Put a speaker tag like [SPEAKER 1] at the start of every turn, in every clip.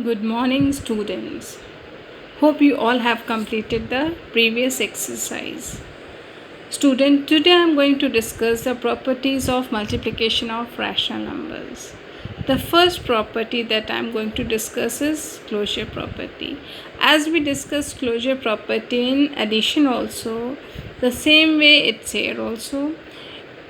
[SPEAKER 1] Good morning, students. Hope you all have completed the previous exercise. Student, today I am going to discuss the properties of multiplication of rational numbers. The first property that I am going to discuss is closure property. As we discussed closure property in addition also, the same way it's here also.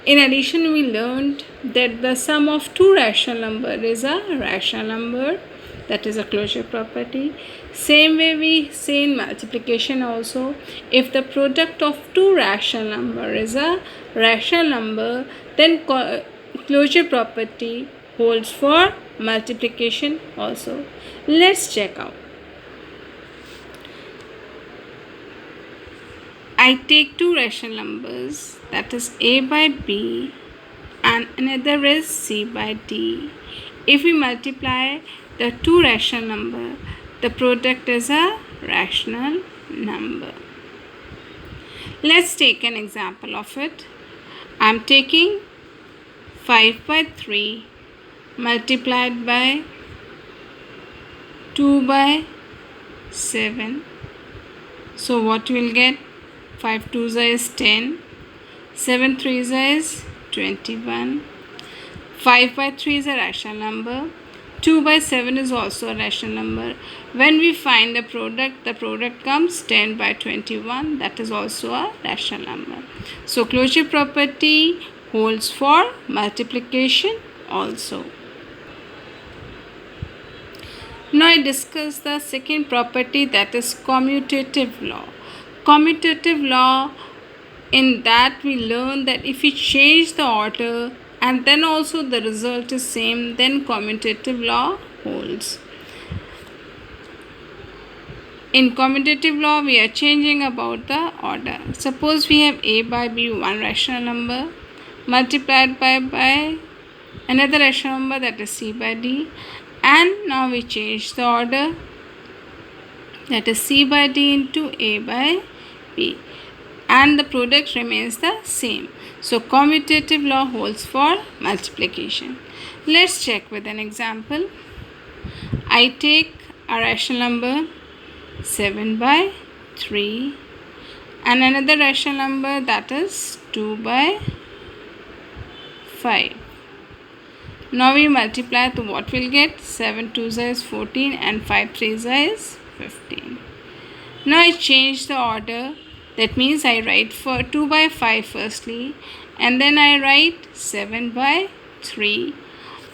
[SPEAKER 1] In addition, we learned that the sum of two rational numbers is a rational number, that is a closure property. Same way we say in multiplication also, if the product of two rational number is a rational number, then closure property holds for multiplication also. Let's check out. I take two rational numbers, that is a by b and another is c by d. If we multiply the two rational number, the product is a rational number. Let's take an example of it. I am taking 5 by 3 multiplied by 2 by 7. So what we will get? 5 2s is 10, 7 3s is 21. 5 by 3 is a rational number. 2 by 7 is also a rational number. When we find the product comes 10 by 21. That is also a rational number. So closure property holds for multiplication also. Now I discuss the second property, that is commutative law. Commutative law, in that we learn that if we change the order and then also the result is same, then commutative law holds. In commutative law, we are changing about the order. Suppose we have a by b, one rational number, multiplied by another rational number, that is c by d, and now we change the order, that is c by d into a by b, and the product remains the same. So commutative law holds for multiplication. Let's check with an example. I take a rational number 7 by 3 and another rational number, that is 2 by 5. Now we multiply, to what we'll get? 7 2s is 14 and 5 3s is 15. Now I change the order. That means I write for 2 by 5 firstly and then I write 7 by 3.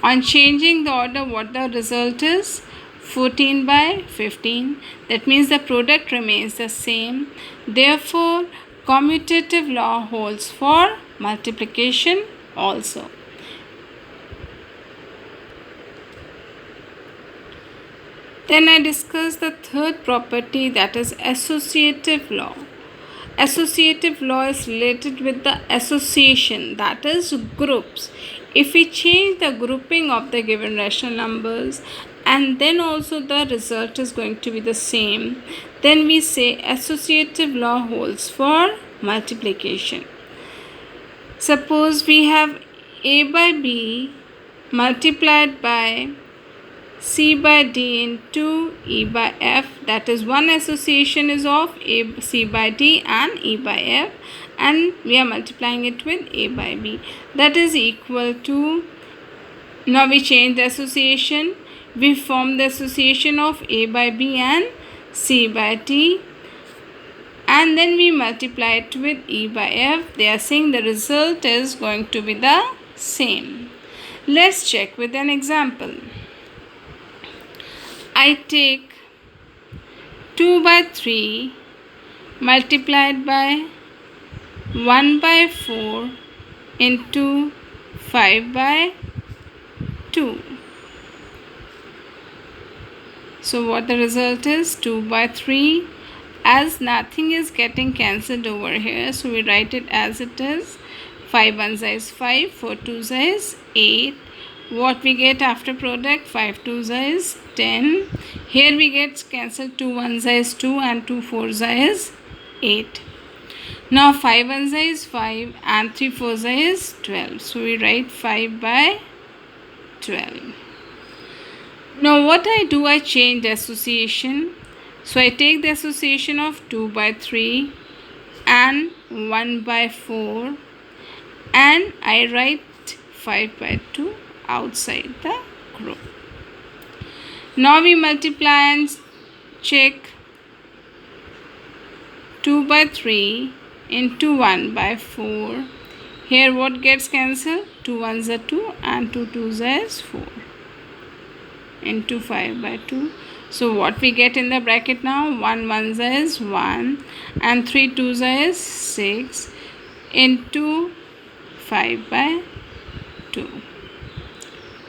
[SPEAKER 1] On changing the order, what the result is? 14 by 15. That means the product remains the same. Therefore, commutative law holds for multiplication also. Then I discuss the third property, that is associative law. Associative law is related with the association, that is groups. If we change the grouping of the given rational numbers and then also the result is going to be the same, then we say associative law holds for multiplication. Suppose we have a by b multiplied by c by d into e by f, that is one association is of a c by d and e by f, and we are multiplying it with a by b, that is equal to, now we change the association, we form the association of a by b and c by d, and then we multiply it with e by f. They are saying the result is going to be the same. Let's check with an example. I take 2 by 3 multiplied by 1 by 4 into 5 by 2. So what the result is? 2 by 3. As nothing is getting cancelled over here, so we write it as it is. 5 1s is 5, 4 2s is 8. What we get after product? 5 2s is 10. Here we get cancelled, 2 1s is 2 and 2 4s is 8. Now 5 1s is 5 and 3 4s is 12. So we write 5 by 12. Now what I do, I change the association. So I take the association of 2 by 3 and 1 by 4, and I write 5 by 2 outside the group. Now we multiply and check 2 by 3 into 1 by 4. Here what gets cancelled? 2 ones are 2 and 2 twos is 4 into 5 by 2. So what we get in the bracket now? 1 ones is 1 and 3 twos is 6 into 5 by 2.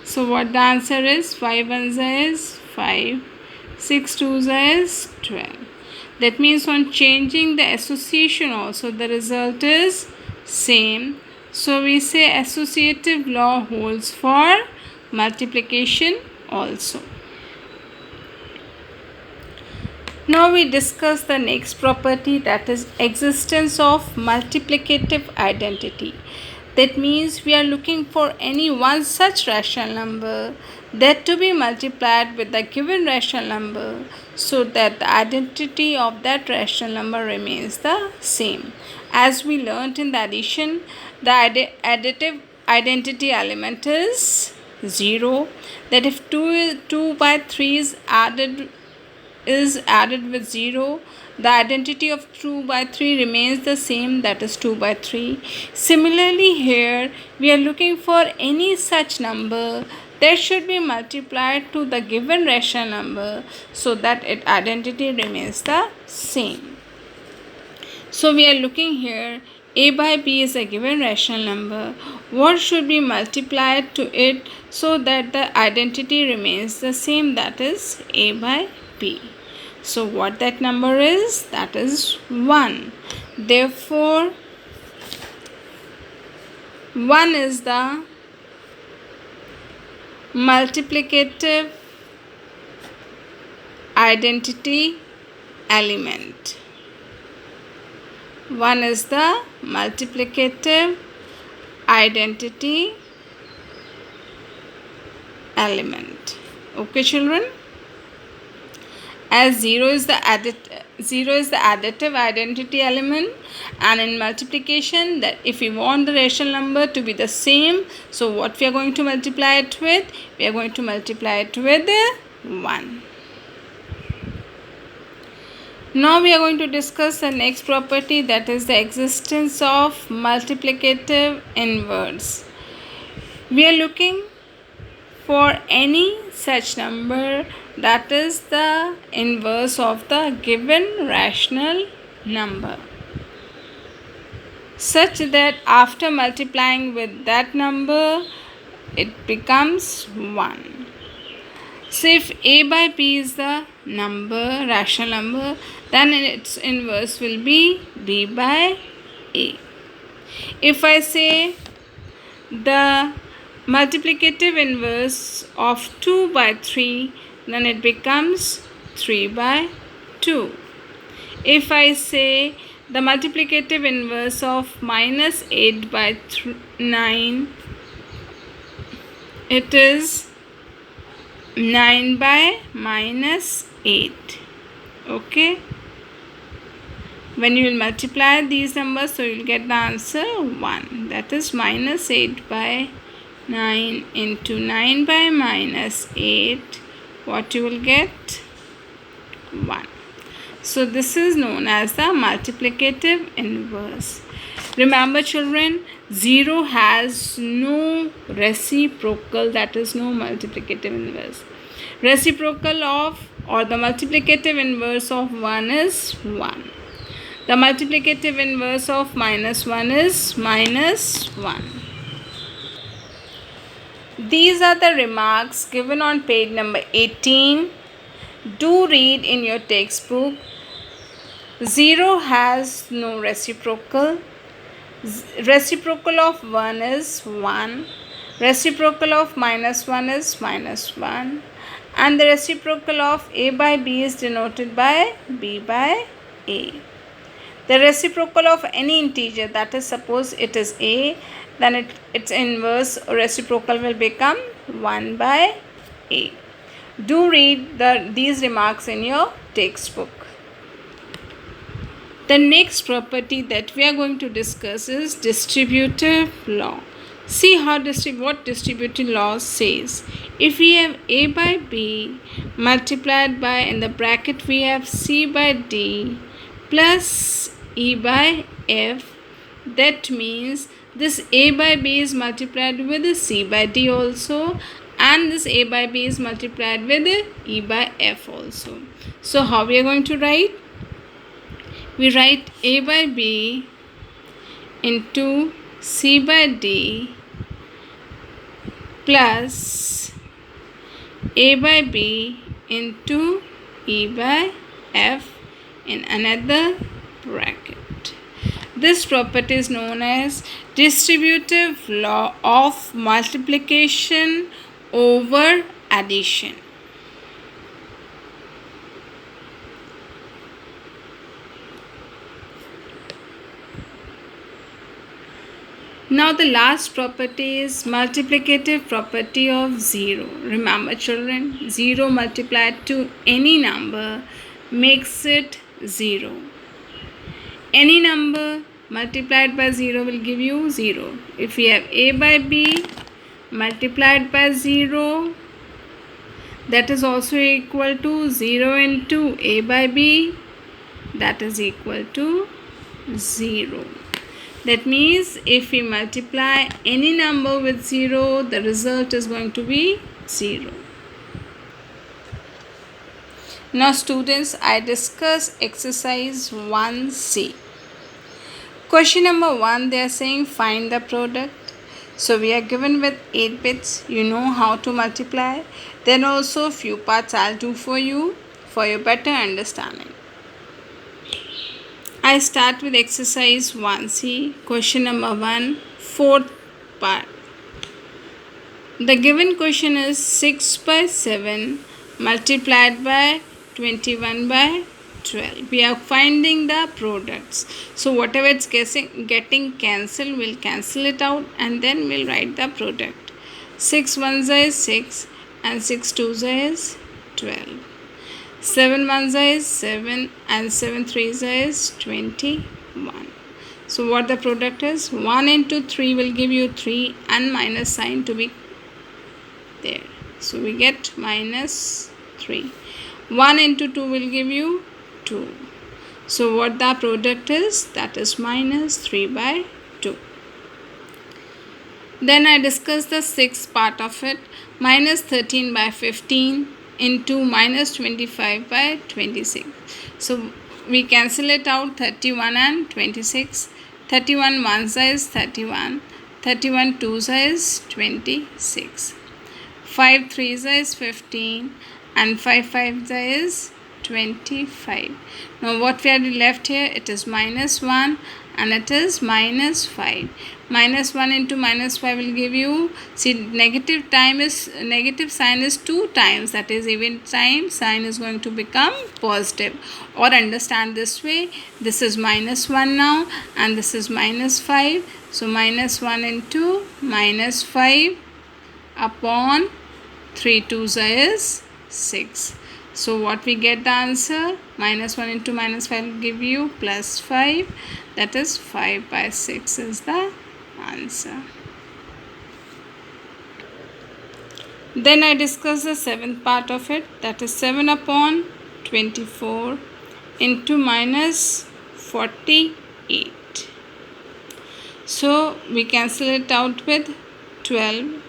[SPEAKER 1] So what the answer is? 5 ones is 5, 6 twos is 12. That means on changing the association also the result is same. So we say associative law holds for multiplication also. Now we discuss the next property, that is existence of multiplicative identity. That means we are looking for any one such rational number that to be multiplied with the given rational number so that the identity of that rational number remains the same. As we learnt in the addition, the additive identity element is 0. That if 2 by 3 is added with 0, the identity of 2 by 3 remains the same, that is 2 by 3. Similarly here we are looking for any such number that should be multiplied to the given rational number so that its identity remains the same. So we are looking here, a by b is a given rational number. What should be multiplied to it so that the identity remains the same, that is a by b. So what that number is? That is 1. Therefore 1 is the multiplicative identity element. 1 is the multiplicative identity element. Okay children? As 0 is the additive identity element, and in multiplication, that if we want the rational number to be the same, so what we are going to multiply it with? We are going to multiply it with 1. Now we are going to discuss the next property, that is the existence of multiplicative inverse. We are looking for any such number that is the inverse of the given rational number, such that after multiplying with that number it becomes 1. So if a by b is the number, rational number, then its inverse will be b by a. If I say the multiplicative inverse of 2 by 3, then it becomes 3 by 2. If I say the multiplicative inverse of minus 8 by 9, it is 9 by minus 8. Okay. When you will multiply these numbers, so you will get the answer 1. That is minus 8 by 9 into 9 by minus 8. What you will get? 1. So this is known as the multiplicative inverse. Remember children, 0 has no reciprocal, that is no multiplicative inverse. Reciprocal of, or the multiplicative inverse of 1 is 1. The multiplicative inverse of minus 1 is minus 1. These are the remarks given on page number 18. Do read in your textbook. 0 has no reciprocal. Reciprocal of 1 is 1. Reciprocal of minus 1 is minus 1. And the reciprocal of a by b is denoted by b by a. The reciprocal of any integer, that is suppose it is a, then its inverse reciprocal will become 1 by a. Do read these remarks in your textbook. The next property that we are going to discuss is distributive law. See what distributive law says. If we have A by B multiplied by, in the bracket we have C by D plus E by F, that means this A by B is multiplied with C by D also, and this A by B is multiplied with E by F also. So how we are going to write? We write A by B into C by D plus A by B into E by F in another bracket. This property is known as distributive law of multiplication over addition. Now the last property is multiplicative property of 0. Remember children, 0 multiplied to any number makes it 0. Any number multiplied by 0 will give you 0. If we have A by B multiplied by 0, that is also equal to 0 into A by B, that is equal to 0. That means if we multiply any number with 0, the result is going to be 0. Now students, I discuss exercise 1C. Question number 1, they are saying find the product. So we are given with 8 bits. You know how to multiply. Then also few parts I'll do for you for your better understanding. I start with exercise 1C, question number 1, fourth part. The given question is 6 by 7 multiplied by 21 by 12. We are finding the products. So whatever it's getting cancelled, we'll cancel it out and then we'll write the product. 6 ones is 6 and 6 twos is 12. 7 ones is 7 and 7 threes is 21. So what the product is? 1 into 3 will give you 3 and minus sign to be there. So we get minus 3. 1 into 2 will give you 2. So what the product is? That is minus 3 by 2. Then I discuss the sixth part of it. Minus 13 by 15 into minus 25 by 26. So we cancel it out, 31 and 26. 31 ones is 31. 31 twos is 26. 5 threes is 15 and 5 fives is 25. Now what we are left here, it is minus 1 and it is minus 5. Minus 1 into minus 5 will give you, see, negative sign is 2 times, that is even time sign is going to become positive. Or understand this way, this is minus 1 now and this is minus 5. So minus 1 into minus 5 upon 3 twos is 6. So what we get the answer? Minus 1 into minus 5 will give you plus 5. That is 5 by 6 is the answer. Then I discuss the seventh part of it. That is 7 upon 24 into minus 48. So we cancel it out with 12.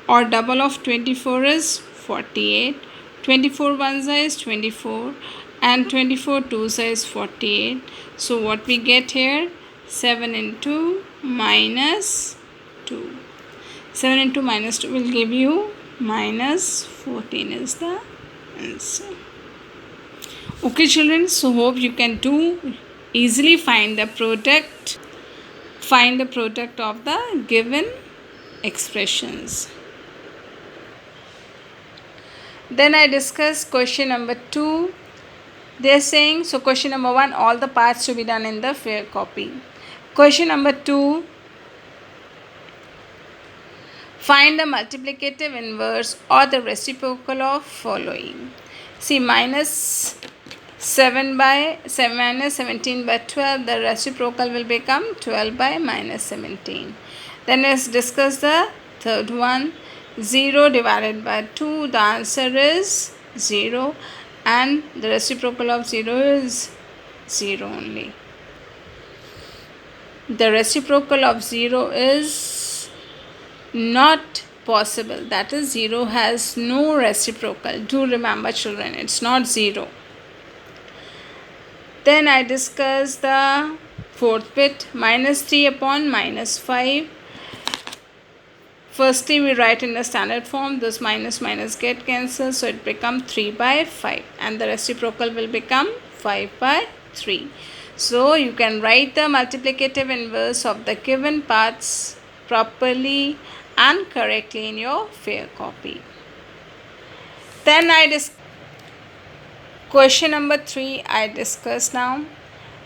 [SPEAKER 1] Or double of 24 is 48. 24 ones is 24 and 24 twos is 48. So what we get here? 7 into minus 2. 7 into minus 2 will give you minus 14 is the answer. Okay children, so hope you can do easily find the product of the given expressions. Then I discuss question number 2. They are saying, so question number 1, all the parts to be done in the fair copy. Question number 2, Find the multiplicative inverse or the reciprocal of following. See, minus 7 by 7 minus 17 by 12, the reciprocal will become 12 by minus 17. Then let's discuss the third one. 0 divided by 2, the answer is 0, and the reciprocal of 0 is 0 only. The reciprocal of 0 is not possible. That is, 0 has no reciprocal. Do remember, children, it's not 0. Then I discuss the fourth bit, minus 3 upon minus 5. Firstly, we write in the standard form, this minus minus get cancelled, so it becomes 3 by 5, and the reciprocal will become 5 by 3. So you can write the multiplicative inverse of the given parts properly and correctly in your fair copy. Then question number 3 I discuss now.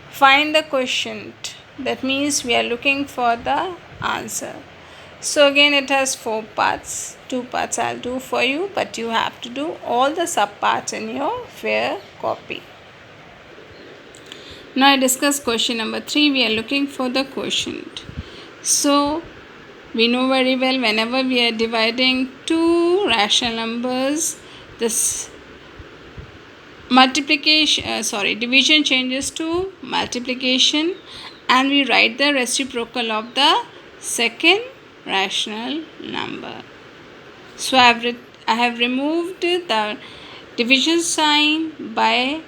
[SPEAKER 1] Find the quotient. That means we are looking for the answer. So again, it has 4 parts. 2 parts I'll do for you, but you have to do all the sub parts in your fair copy. Now I discuss question number 3. We are looking for the quotient. So we know very well, whenever we are dividing two rational numbers, this division changes to multiplication, and we write the reciprocal of the second rational number. So I have removed the division sign by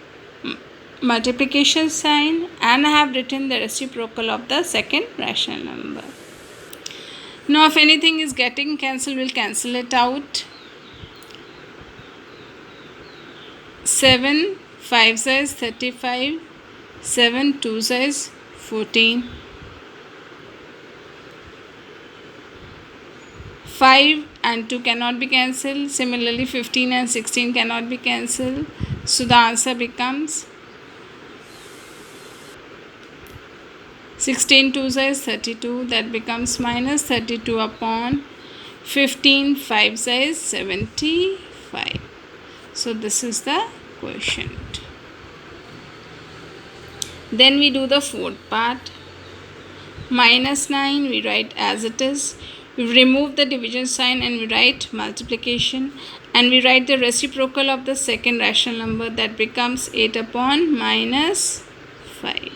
[SPEAKER 1] multiplication sign, and I have written the reciprocal of the second rational number. Now if anything is getting cancelled, we'll cancel it out. 7 5 is 35, 7 2 is 14, 5 and 2 cannot be cancelled. Similarly, 15 and 16 cannot be cancelled. So the answer becomes 16 2 is 32, that becomes minus 32 upon 15 5 is 75. So this is the quotient. Then we do the fourth part. Minus 9 we write as it is. We remove the division sign and we write multiplication, and we write the reciprocal of the second rational number, that becomes 8 upon minus 5.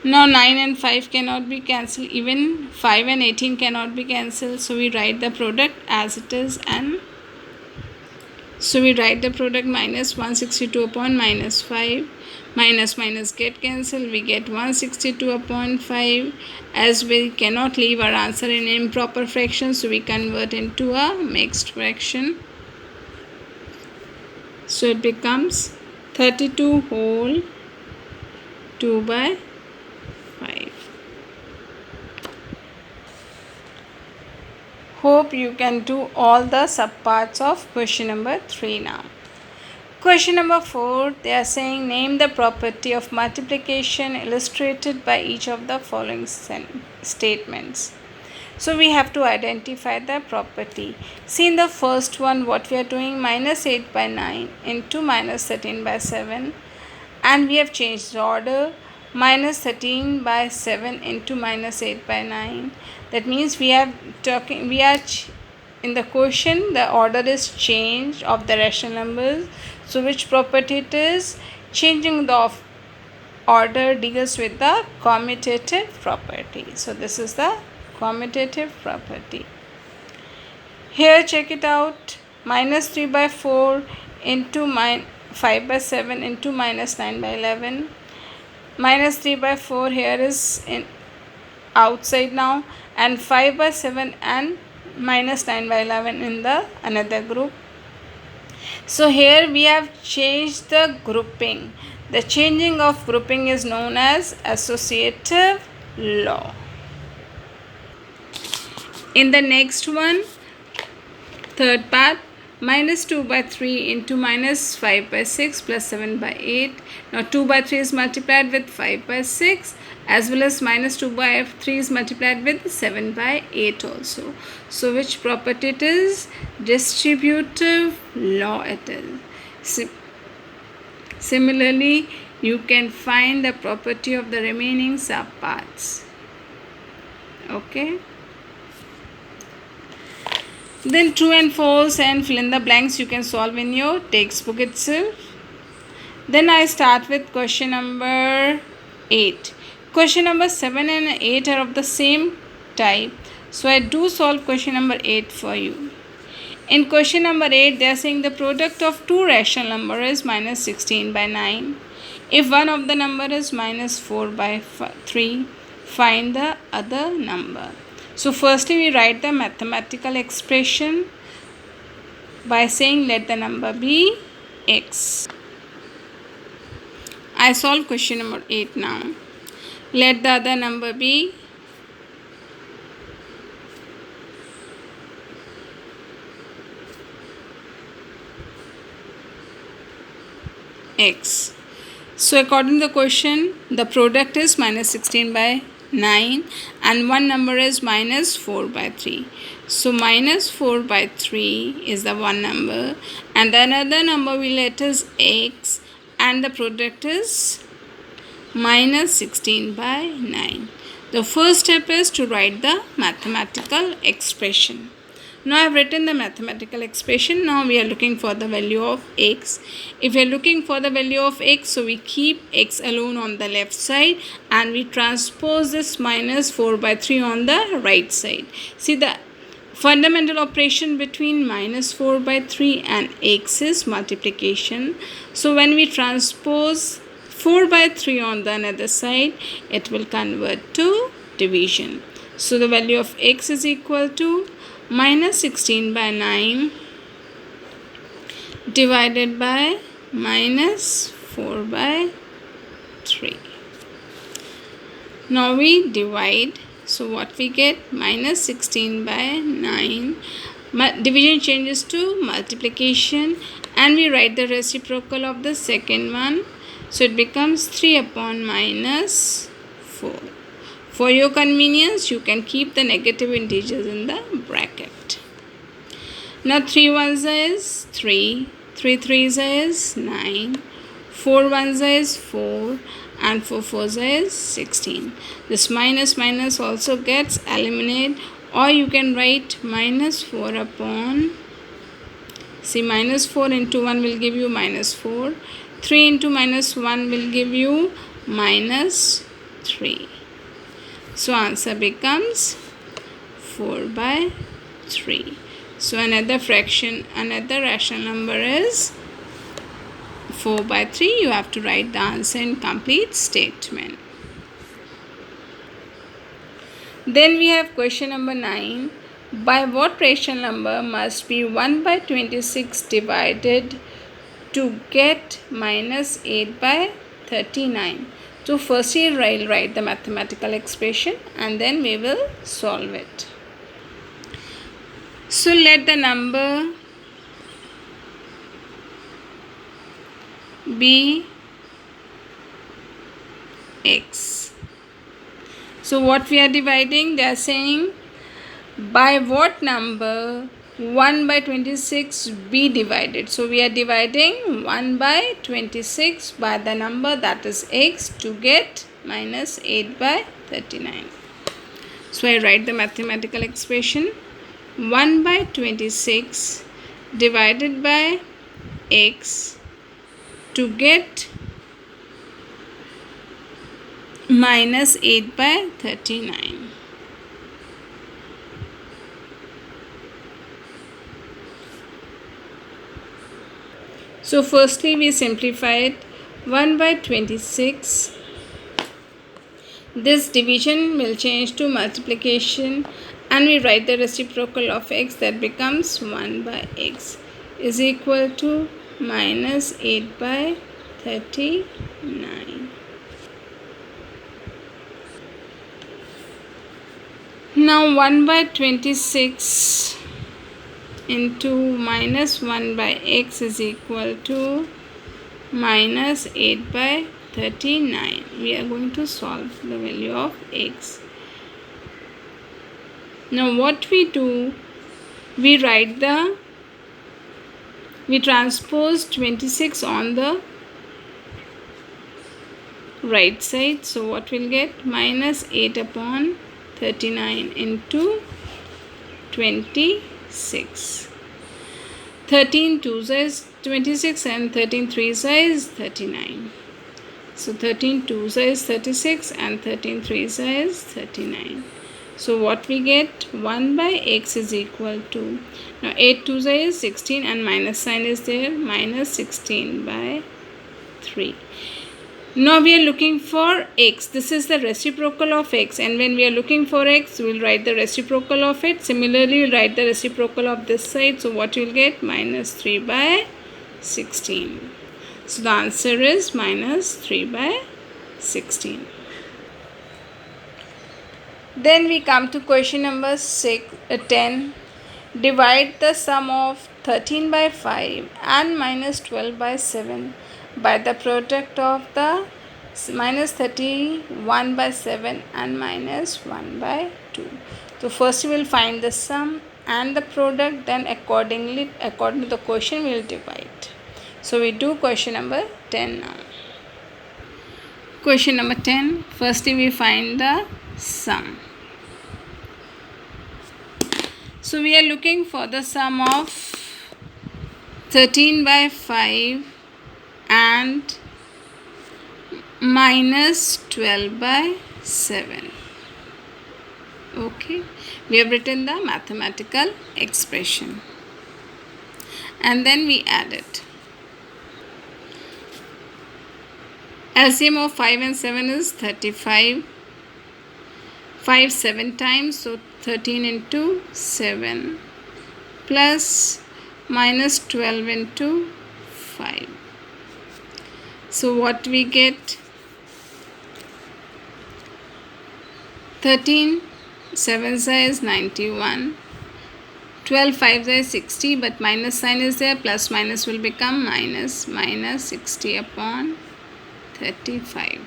[SPEAKER 1] Now 9 and 5 cannot be cancelled, even 5 and 18 cannot be cancelled, so we write the product as it is, and so we write the product minus 162 upon minus 5. Minus minus get cancelled, we get 162 upon 5. As we cannot leave our answer in improper fraction, so we convert into a mixed fraction. So it becomes 32 whole 2 by 5. Hope you can do all the subparts of question number 3 now. Question number 4, they are saying name the property of multiplication illustrated by each of the following statements. So we have to identify the property. See, in the first one, what we are doing, minus 8 by 9 into minus 13 by 7, and we have changed the order, minus 13 by 7 into minus 8 by 9. That means in the quotient, the order is changed of the rational numbers. So which property it is? Changing the order deals with the commutative property. So this is the commutative property. Here check it out. Minus 3 by 4 into 5 by 7 into minus 9 by 11. Minus 3 by 4 here is in outside now, and 5 by 7 and minus 9 by 11 in the another group. So here we have changed the grouping. The changing of grouping is known as associative law. In the next one, third part, minus 2 by 3 into minus 5 by 6 plus 7 by 8. Now 2 by 3 is multiplied with 5 by 6, as well as minus 2 by 3 is multiplied with 7 by 8 also. So which property it is? Distributive law it is. Similarly, you can find the property of the remaining subparts. Okay. Then true and false and fill in the blanks you can solve in your textbook itself. Then I start with question number 8. Question number 7 and 8 are of the same type. So I do solve question number 8 for you. In question number 8, they are saying the product of two rational numbers is minus 16 by 9. If one of the number is minus 4 by 3, find the other number. So firstly we write the mathematical expression by saying let the number be x. I solve question number 8 now. Let the other number be x. So according to the question, the product is minus 16 by 9 and one number is minus 4 by 3. So minus 4 by 3 is the one number and the another number we let is x and the product is minus 16 by 9. The first step is to write the mathematical expression. Now I have written the mathematical expression. Now we are looking for the value of x. If we are looking for the value of x, so we keep x alone on the left side and we transpose this minus 4 by 3 on the right side. See, the fundamental operation between minus 4 by 3 and x is multiplication. So when we transpose 4 by 3 on the another side, it will convert to division. So the value of x is equal to minus 16 by 9 divided by minus 4 by 3. Now we divide. So what we get? Minus 16 by 9. Division changes to multiplication and we write the reciprocal of the second one. So it becomes 3 upon minus 4. For your convenience, you can keep the negative integers in the bracket. Now 3 ones is 3, 3 threes is 9, 4 ones is 4 and 4 fours is 16. This minus minus also gets eliminated or you can write minus 4 upon, see minus 4 into 1 will give you minus 4, 3 into minus 1 will give you minus 3. So answer becomes 4 by 3. So another fraction, another rational number is 4 by 3. You have to write the answer in complete statement. Then we have question number 9. By what rational number must be 1 by 26 divided to get minus 8 by 39? So firstly I'll write the mathematical expression and then we will solve it. So let the number be x. So what we are dividing? They are saying by what number 1 by 26 be divided. So we are dividing 1 by 26 by the number that is x to get minus 8 by 39. So I write the mathematical expression 1 by 26 divided by x to get minus 8 by 39. So firstly we simplified 1 by 26. This division will change to multiplication and we write the reciprocal of x, that becomes 1 by x is equal to minus 8 by 39. Now 1 by 26 into minus 1 by x is equal to minus 8 by 39. We are going to solve the value of x. Now what we do, we transpose 26 on the right side. So what we'll get, minus 8 upon 39 into 26. 13 2s is 26 and 13 3s is 39. So 13 2s is 36 and 13 3s is 39. So what we get, 1 by x is equal to, now 8 2s is 16 and minus sign is there, minus 16 by 3. Now we are looking for x. This is the reciprocal of x, and when we are looking for x, we will write the reciprocal of it. Similarly, we will write the reciprocal of this side. So what you will get, minus 3 by 16. So the answer is minus 3 by 16. Then we come to question number 10. Divide the sum of 13 by 5 and minus 12 by 7 by the product of the minus 31 by 7 and minus 1 by 2. So first we will find the sum and the product, then according to the question we will divide. So we do question number 10 now. Question number 10. Firstly we find the sum. So we are looking for the sum of 13 by 5 and minus 12 by 7. Okay, we have written the mathematical expression and then we add it. LCM of 5 and 7 is 35. 5 7 times, so 13 into 7 plus minus 12 into 5. So what we get, 13 7 is 91, 12 5 is 60, but minus sign is there, plus minus will become minus, minus 60 upon 35.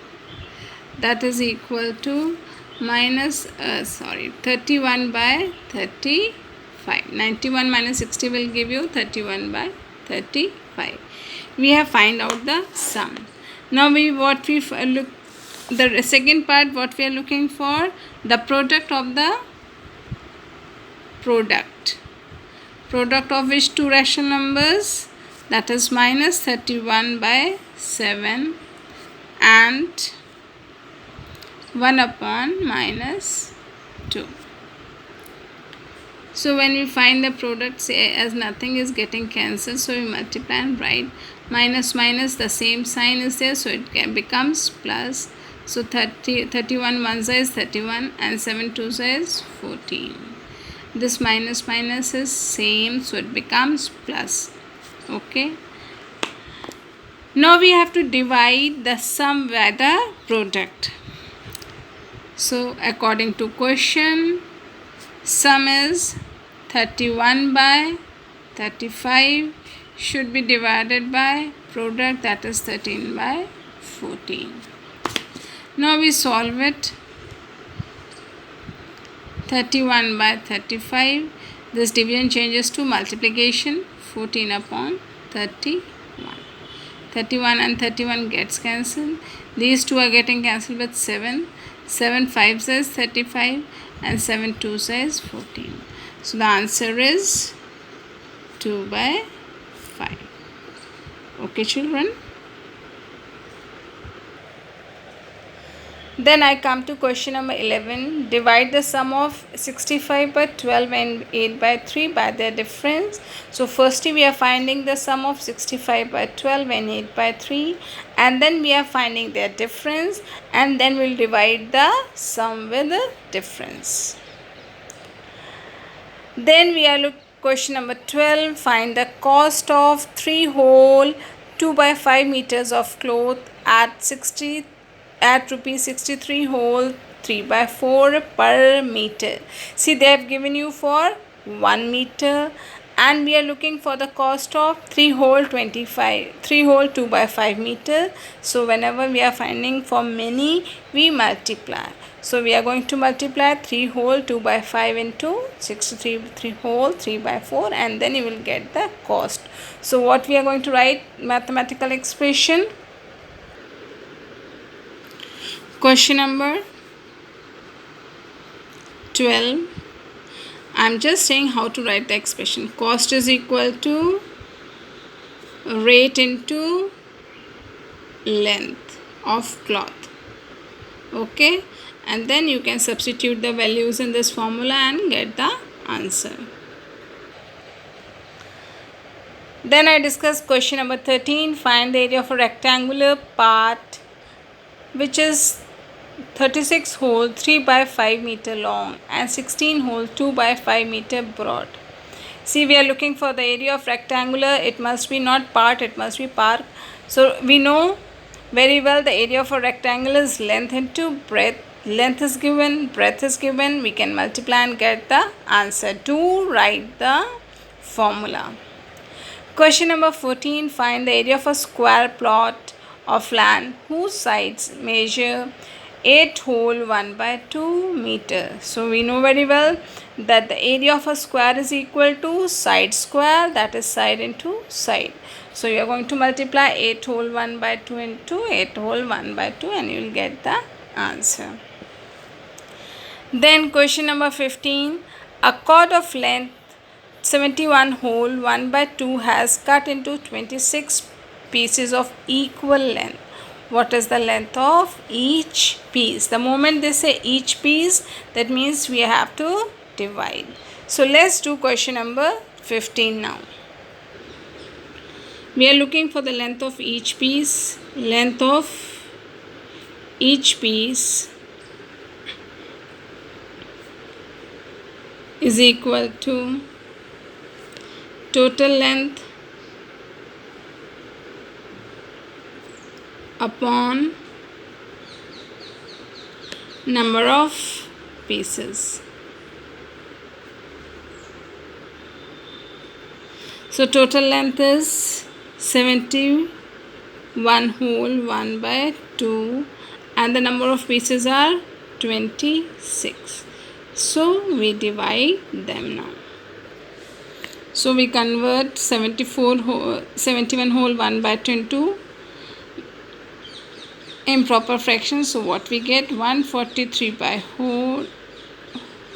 [SPEAKER 1] That is equal to minus 31 by 35. 91 minus 60 will give you 31 by 35. We have find out the sum. Now the second part, what we are looking for, the product of the product of which two rational numbers, that is minus 31 by 7 and 1 upon minus 2. So when we find the product, say as nothing is getting cancelled, so we multiply and write minus minus, the same sign is there, so it becomes plus. So 31 1 is 31 and 7 2 is 14. This minus minus is same, so it becomes plus. Okay. Now we have to divide the sum by the product. So according to question, sum is 31 by 35 should be divided by product, that is 13 by 14. Now we solve it. 31 by 35, this division changes to multiplication, 14 upon 31. 31 and 31 gets cancelled. These two are getting cancelled with 7. 7 5 is 35 and 7 2 is 14. So the answer is 2 by 5. Okay children. Then I come to question number 11. Divide the sum of 65 by 12 and 8 by 3 by their difference. So firstly we are finding the sum of 65 by 12 and 8 by 3, and then we are finding their difference, and then we'll divide the sum with the difference. Then we are question number 12. Find the cost of 3 whole 2 by 5 meters of cloth at rupees 63 whole 3 by 4 per meter. See, they have given you for 1 meter and we are looking for the cost of 3 hole 2 by 5 meter. So whenever we are finding for many, we multiply. So we are going to multiply 3 hole 2 by 5 into 63 3 hole 3 by 4, and then you will get the cost. So what we are going to write mathematical expression? Question number 12. I'm just saying how to write the expression. Cost is equal to rate into length of cloth. Okay, and then you can substitute the values in this formula and get the answer. Then I discussed question number 13. Find the area of a rectangular part which is 36 hole 3 by 5 meter long and 16 hole 2 by 5 meter broad. See, we are looking for the area of rectangular. It must be not part, it must be part. So we know very well the area of a rectangle is length into breadth. Length is given, breadth is given. We can multiply and get the answer. To write the formula. Question number 14. Find the area of a square plot of land whose sides measure 8 hole 1 by 2 meter. So we know very well that the area of a square is equal to side square, that is side into side. So you are going to multiply 8 hole 1 by 2 into 8 hole 1 by 2, and you will get the answer. Then question number 15. A cord of length 71 hole 1 by 2 has cut into 26 pieces of equal length. What is the length of each piece? The moment they say each piece, that means we have to divide. So let's do question number 15 now. We are looking for the length of each piece. Length of each piece is equal to total length upon number of pieces. So total length is 71 whole 1 by 2 and the number of pieces are 26. So we divide them now. So we convert 71 whole 1 by 2 into improper fractions. So what we get, 143 by whole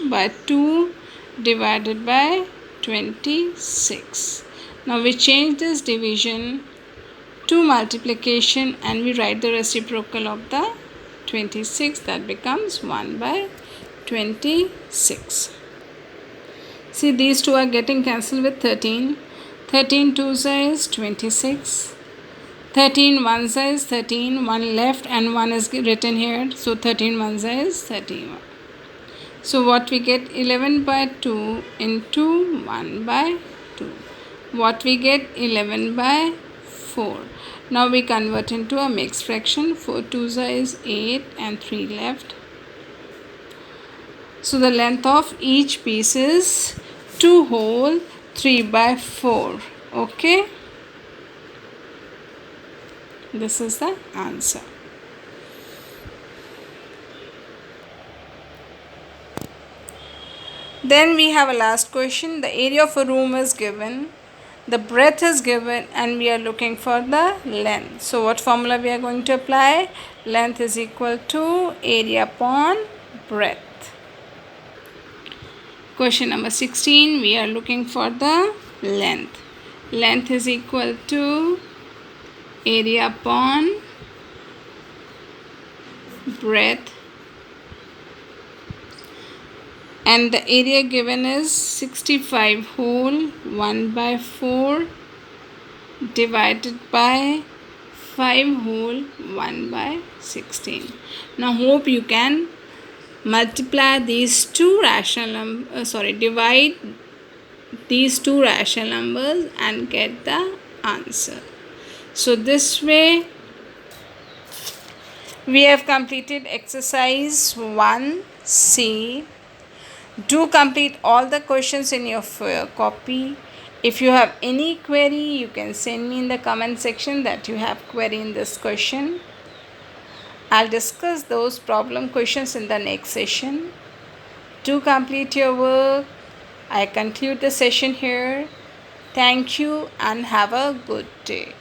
[SPEAKER 1] by 2 divided by 26. Now we change this division to multiplication and we write the reciprocal of the 26, that becomes 1 by 26. See, these two are getting cancelled with 13. 13 2s is 26. 13 1s is 13. 1 left and 1 is written here. So 13 1s is 31. So what we get, 11 by 2 into 1 by 2. What we get, 11 by 4. Now we convert into a mixed fraction. 4 2s is 8 and 3 left. So the length of each piece is 2 whole 3 by 4. Okay. This is the answer. Then we have a last question. The area of a room is given, the breadth is given, and we are looking for the length. So what formula we are going to apply? Length is equal to area upon breadth. Question number 16. We are looking for the length. Length is equal to area upon breadth, and the area given is 65 whole 1 by 4 divided by 5 whole 1 by 16. Now hope you can multiply these two rational divide these two rational numbers and get the answer. So this way we have completed exercise 1C. Do complete all the questions in your copy If you have any query, you can send me in the comment section that you have query in this question. I'll discuss those problem questions in the next session. To complete your work, I conclude the session here. Thank you and have a good day.